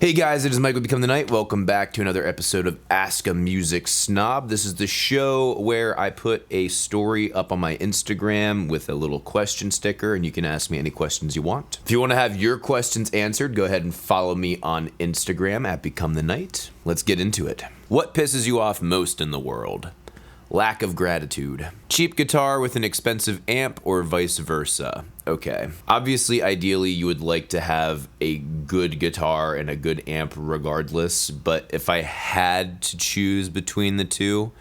Hey guys, it is Michael Become the Night. Welcome back to another episode of Ask a Music Snob. This is the show where I put a story up on my Instagram with a little question sticker, and you can ask me any questions you want. If you want to have your questions answered, go ahead and follow me on Instagram at Become the Night. Let's get into it. What pisses you off most in the world? Lack of gratitude. Cheap guitar with an expensive amp or vice versa? Okay. Obviously, ideally, you would like to have a good guitar and a good amp regardless, but if I had to choose between the two,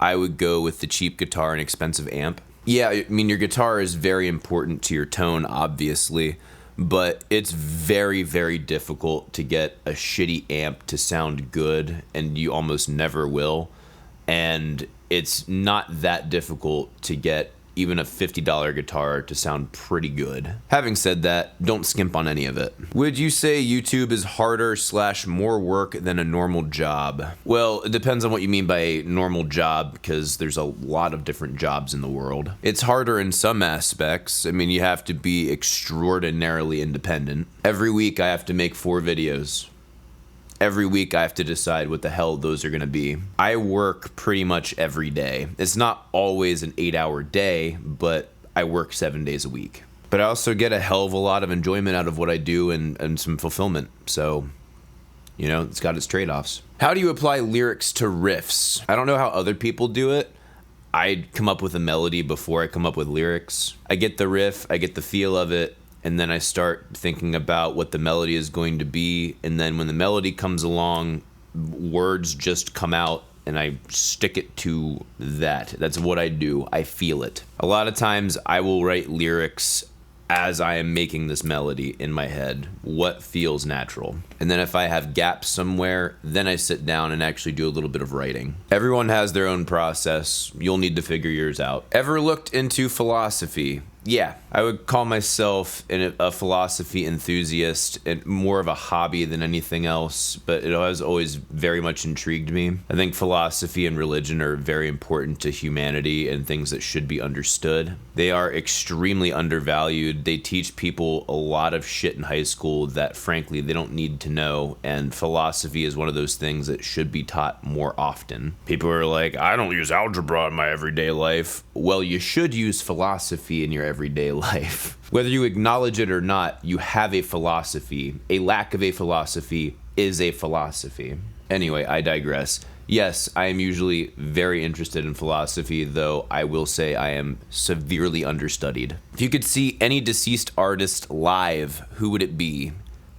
I would go with the cheap guitar and expensive amp. Yeah, I mean, your guitar is very important to your tone, obviously, but it's very, very difficult to get a shitty amp to sound good, and you almost never will. And it's not that difficult to get even a $50 guitar to sound pretty good. Having said that, don't skimp on any of it. Would you say YouTube is harder / more work than a normal job? Well, it depends on what you mean by a normal job, because there's a lot of different jobs in the world. It's harder in some aspects. I mean, you have to be extraordinarily independent. Every week I have to make 4 videos. Every week I have to decide what the hell those are going to be. I work pretty much every day. It's not always an 8-hour day, but I work 7 days a week. But I also get a hell of a lot of enjoyment out of what I do and some fulfillment. So, you know, it's got its trade-offs. How do you apply lyrics to riffs? I don't know how other people do it. I come up with a melody before I come up with lyrics. I get the riff, I get the feel of it, and then I start thinking about what the melody is going to be, and then when the melody comes along, words just come out, and I stick it to that. That's what I do. I feel it. A lot of times, I will write lyrics as I am making this melody in my head. What feels natural? And then if I have gaps somewhere, then I sit down and actually do a little bit of writing. Everyone has their own process. You'll need to figure yours out. Ever looked into philosophy? Yeah, I would call myself a philosophy enthusiast, and more of a hobby than anything else, but it has always very much intrigued me. I think philosophy and religion are very important to humanity and things that should be understood. They are extremely undervalued. They teach people a lot of shit in high school that, frankly, they don't need to know, and philosophy is one of those things that should be taught more often. People are like, I don't use algebra in my everyday life. Well, you should use philosophy in your everyday life. Whether you acknowledge it or not, you have a philosophy. A lack of a philosophy is a philosophy. Anyway, I digress. Yes, I am usually very interested in philosophy, though I will say I am severely understudied. If you could see any deceased artist live, who would it be?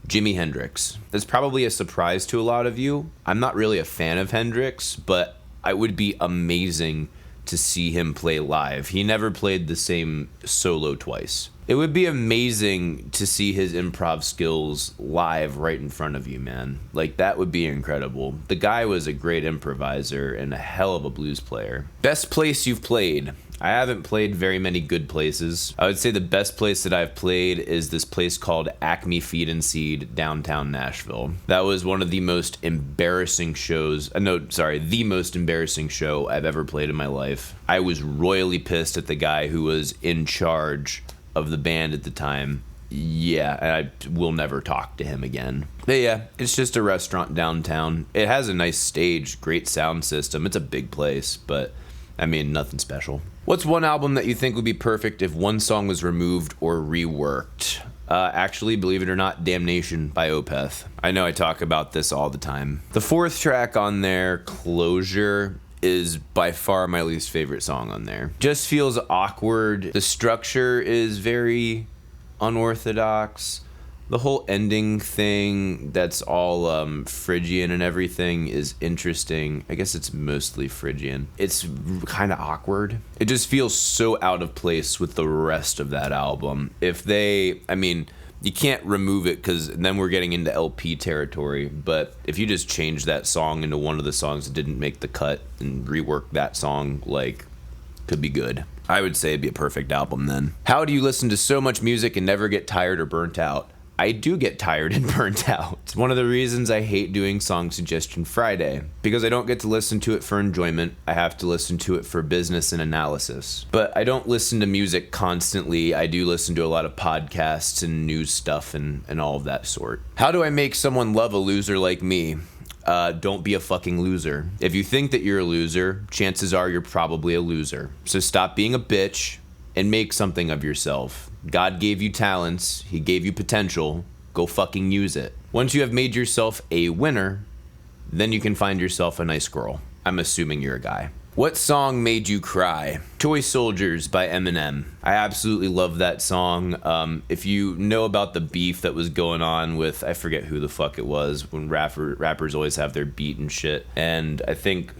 Jimi Hendrix. That's probably a surprise to a lot of you. I'm not really a fan of Hendrix, but it would be amazing to see him play live. He never played the same solo twice. It would be amazing to see his improv skills live right in front of you, man. Like, that would be incredible. The guy was a great improviser and a hell of a blues player. Best place you've played? I haven't played very many good places. I would say the best place that I've played is this place called Acme Feed and Seed, downtown Nashville. That was one of the most embarrassing shows, the most embarrassing show I've ever played in my life. I was royally pissed at the guy who was in charge of the band at the time. Yeah, and I will never talk to him again. But yeah, it's just a restaurant downtown. It has a nice stage, great sound system. It's a big place, but I mean, nothing special. What's one album that you think would be perfect if one song was removed or reworked? Actually, believe it or not, Damnation by Opeth. I know I talk about this all the time. The 4th track on there, Closure, is by far my least favorite song on there. Just feels awkward. The structure is very unorthodox. The whole ending thing that's all Phrygian and everything is interesting. I guess it's mostly Phrygian. It's kind of awkward. It just feels so out of place with the rest of that album. You can't remove it because then we're getting into LP territory, but if you just change that song into one of the songs that didn't make the cut and rework that song, could be good. I would say it'd be a perfect album then. How do you listen to so much music and never get tired or burnt out? I do get tired and burnt out. It's one of the reasons I hate doing Song Suggestion Friday, because I don't get to listen to it for enjoyment. I have to listen to it for business and analysis. But I don't listen to music constantly. I do listen to a lot of podcasts and news stuff and all of that sort. How do I make someone love a loser like me? Don't be a fucking loser. If you think that you're a loser, chances are you're probably a loser. So stop being a bitch and make something of yourself. God gave you talents. He gave you potential. Go fucking use it. Once you have made yourself a winner, then you can find yourself a nice girl. I'm assuming you're a guy. What song made you cry? Toy Soldiers by Eminem. I absolutely love that song. If you know about the beef that was going on with, I forget who the fuck it was, when rappers always have their beat and shit. And I think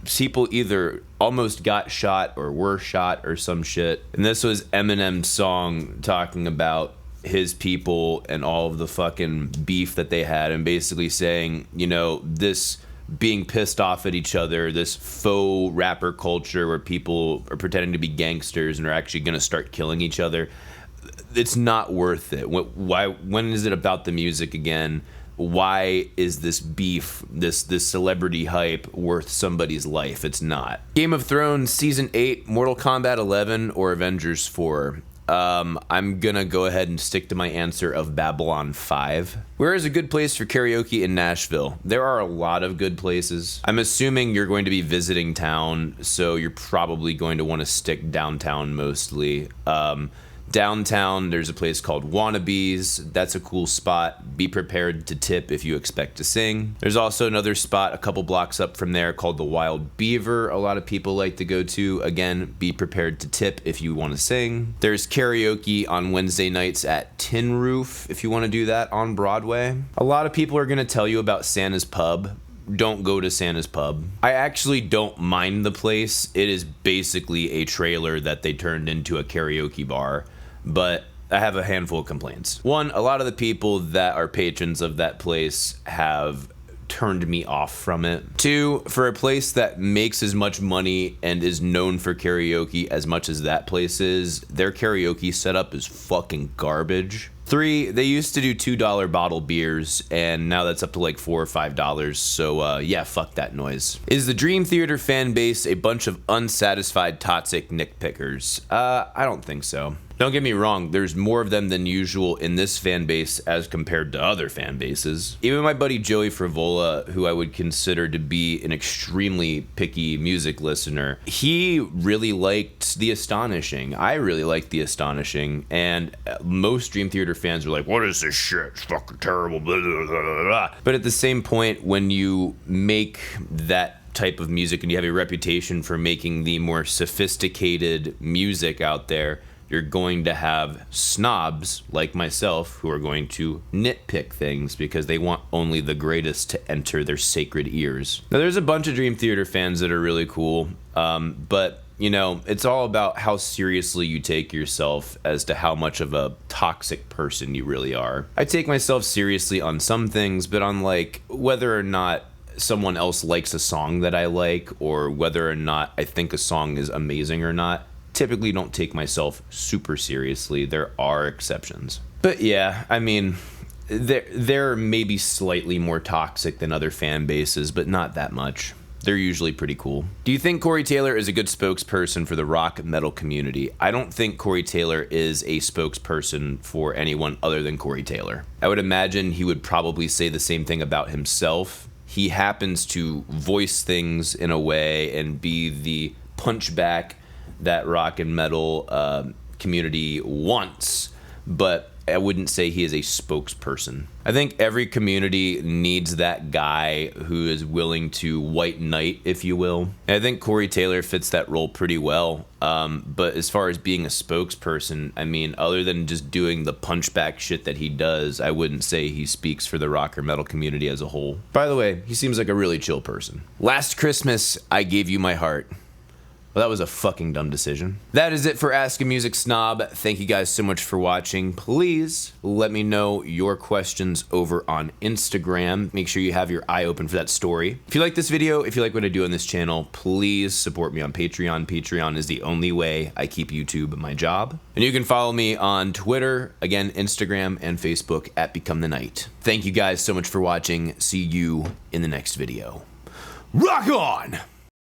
people either almost got shot or were shot or some shit. And this was Eminem's song talking about his people and all of the fucking beef that they had, and basically saying, you know, this being pissed off at each other, this faux rapper culture where people are pretending to be gangsters and are actually going to start killing each other, it's not worth it. When is it about the music again? Why is this beef, this celebrity hype worth somebody's life? It's not. Game of Thrones Season 8, Mortal Kombat 11, or Avengers 4? I'm gonna go ahead and stick to my answer of Babylon 5. Where is a good place for karaoke in Nashville? There are a lot of good places. I'm assuming you're going to be visiting town, so you're probably going to want to stick downtown mostly. Downtown, there's a place called Wannabes. That's a cool spot. Be prepared to tip if you expect to sing. There's also another spot a couple blocks up from there called the Wild Beaver. A lot of people like to go to. Again, be prepared to tip if you want to sing. There's karaoke on Wednesday nights at Tin Roof if you want to do that on Broadway. A lot of people are going to tell you about Santa's Pub. Don't go to Santa's Pub. I actually don't mind the place. It is basically a trailer that they turned into a karaoke bar. But I have a handful of complaints. One, a lot of the people that are patrons of that place have turned me off from it. Two, for a place that makes as much money and is known for karaoke as much as that place is, their karaoke setup is fucking garbage. Three, they used to do $2 bottle beers, and now that's up to like $4 or $5. So yeah, fuck that noise. Is the Dream Theater fan base a bunch of unsatisfied toxic nitpickers? I don't think so. Don't get me wrong, there's more of them than usual in this fan base as compared to other fan bases. Even my buddy Joey Frivola, who I would consider to be an extremely picky music listener, he really liked The Astonishing. I really liked The Astonishing, and most Dream Theater fans are like, what is this shit? It's fucking terrible, blah, blah, blah, blah, blah. But at the same point, when you make that type of music and you have a reputation for making the more sophisticated music out there, you're going to have snobs like myself who are going to nitpick things because they want only the greatest to enter their sacred ears. Now, there's a bunch of Dream Theater fans that are really cool, but, you know, it's all about how seriously you take yourself as to how much of a toxic person you really are. I take myself seriously on some things, but on, like, whether or not someone else likes a song that I like or whether or not I think a song is amazing or not, typically don't take myself super seriously. There are exceptions. But yeah, I mean, they're maybe slightly more toxic than other fan bases, but not that much. They're usually pretty cool. Do you think Corey Taylor is a good spokesperson for the rock metal community? I don't think Corey Taylor is a spokesperson for anyone other than Corey Taylor. I would imagine he would probably say the same thing about himself. He happens to voice things in a way and be the punchback that rock and metal community wants, but I wouldn't say he is a spokesperson. I think every community needs that guy who is willing to white knight, if you will. And I think Corey Taylor fits that role pretty well. But as far as being a spokesperson, I mean, other than just doing the punchback shit that he does, I wouldn't say he speaks for the rock or metal community as a whole. By the way, he seems like a really chill person. Last Christmas, I gave you my heart. Well, that was a fucking dumb decision. That is it for Ask a Music Snob. Thank you guys so much for watching. Please let me know your questions over on Instagram. Make sure you have your eye open for that story. If you like this video, if you like what I do on this channel, please support me on Patreon. Patreon is the only way I keep YouTube my job. And you can follow me on Twitter, again, Instagram, and Facebook at Become the Night. Thank you guys so much for watching. See you in the next video. Rock on!